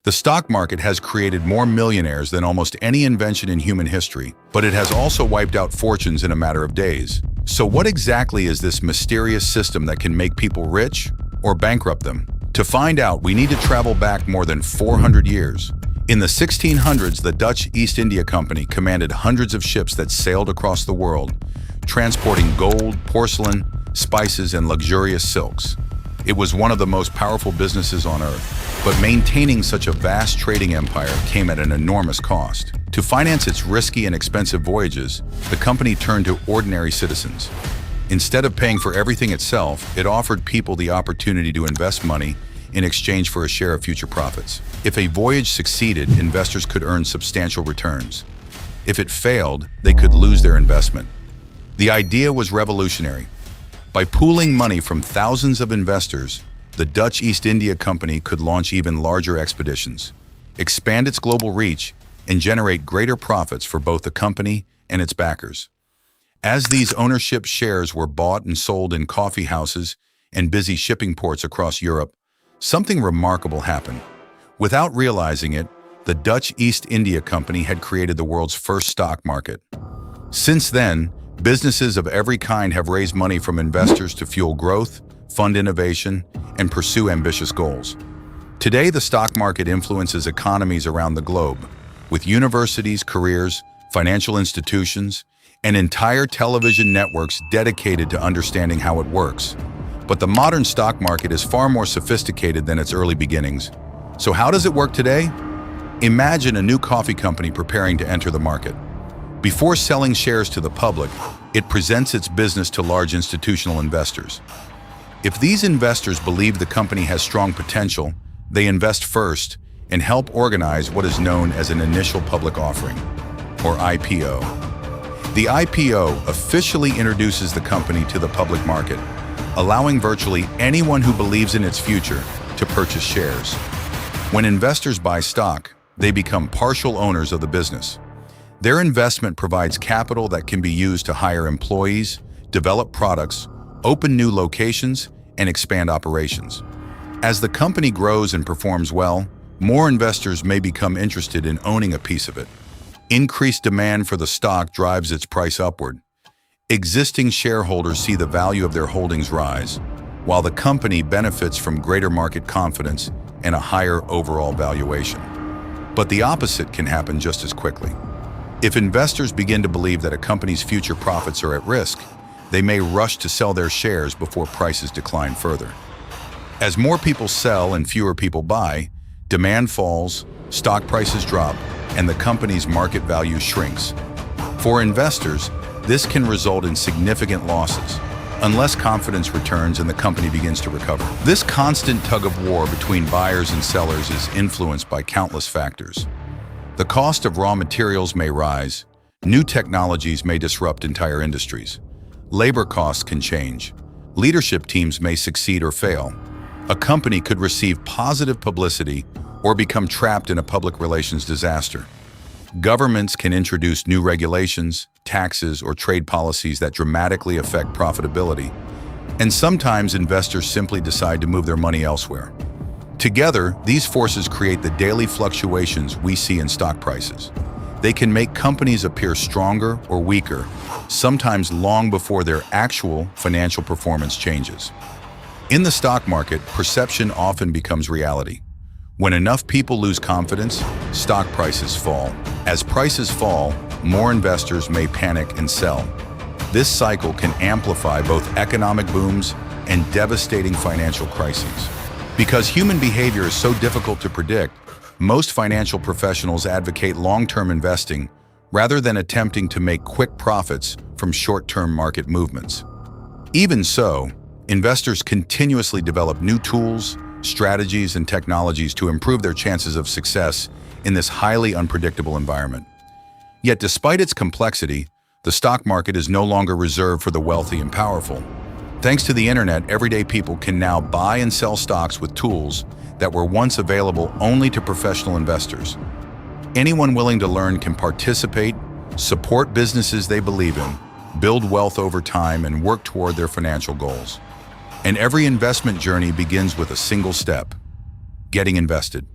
The stock market has created more millionaires than almost any invention in human history, but it has also wiped out fortunes in a matter of days. So what exactly is this mysterious system that can make people rich or bankrupt them? To find out, we need to travel back more than 400 years. In the 1600s, the Dutch East India Company commanded hundreds of ships that sailed across the world, transporting gold, porcelain, spices, and luxurious silks. It was one of the most powerful businesses on earth, but maintaining such a vast trading empire came at an enormous cost. To finance its risky and expensive voyages, the company turned to ordinary citizens. Instead of paying for everything itself, it offered people the opportunity to invest money in exchange for a share of future profits. If a voyage succeeded, investors could earn substantial returns. If it failed, they could lose their investment. The idea was revolutionary. By pooling money from thousands of investors, the Dutch East India Company could launch even larger expeditions, expand its global reach, and generate greater profits for both the company and its backers. As these ownership shares were bought and sold in coffee houses and busy shipping ports across Europe, something remarkable happened. Without realizing it, the Dutch East India Company had created the world's first stock market. Since then, businesses of every kind have raised money from investors to fuel growth, fund innovation, and pursue ambitious goals. Today, the stock market influences economies around the globe, with universities, careers, financial institutions, and entire television networks dedicated to understanding how it works. But the modern stock market is far more sophisticated than its early beginnings. So how does it work today? Imagine a new coffee company preparing to enter the market. Before selling shares to the public, it presents its business to large institutional investors. If these investors believe the company has strong potential, they invest first and help organize what is known as an initial public offering, or IPO. The IPO officially introduces the company to the public market, allowing virtually anyone who believes in its future to purchase shares. When investors buy stock, they become partial owners of the business. Their investment provides capital that can be used to hire employees, develop products, open new locations, and expand operations. As the company grows and performs well, more investors may become interested in owning a piece of it. Increased demand for the stock drives its price upward. Existing shareholders see the value of their holdings rise, while the company benefits from greater market confidence and a higher overall valuation. But the opposite can happen just as quickly. If investors begin to believe that a company's future profits are at risk, they may rush to sell their shares before prices decline further. As more people sell and fewer people buy, demand falls, stock prices drop, and the company's market value shrinks. For investors, this can result in significant losses, unless confidence returns and the company begins to recover. This constant tug-of-war between buyers and sellers is influenced by countless factors. The cost of raw materials may rise, new technologies may disrupt entire industries, labor costs can change, leadership teams may succeed or fail, a company could receive positive publicity or become trapped in a public relations disaster. Governments can introduce new regulations, taxes, or trade policies that dramatically affect profitability, and sometimes investors simply decide to move their money elsewhere. Together, these forces create the daily fluctuations we see in stock prices. They can make companies appear stronger or weaker, sometimes long before their actual financial performance changes. In the stock market, perception often becomes reality. When enough people lose confidence, stock prices fall. As prices fall, more investors may panic and sell. This cycle can amplify both economic booms and devastating financial crises. Because human behavior is so difficult to predict, most financial professionals advocate long-term investing rather than attempting to make quick profits from short-term market movements. Even so, investors continuously develop new tools, strategies, and technologies to improve their chances of success in this highly unpredictable environment. Yet despite its complexity, the stock market is no longer reserved for the wealthy and powerful. Thanks to the internet, everyday people can now buy and sell stocks with tools that were once available only to professional investors. Anyone willing to learn can participate, support businesses they believe in, build wealth over time, and work toward their financial goals. And every investment journey begins with a single step: getting invested.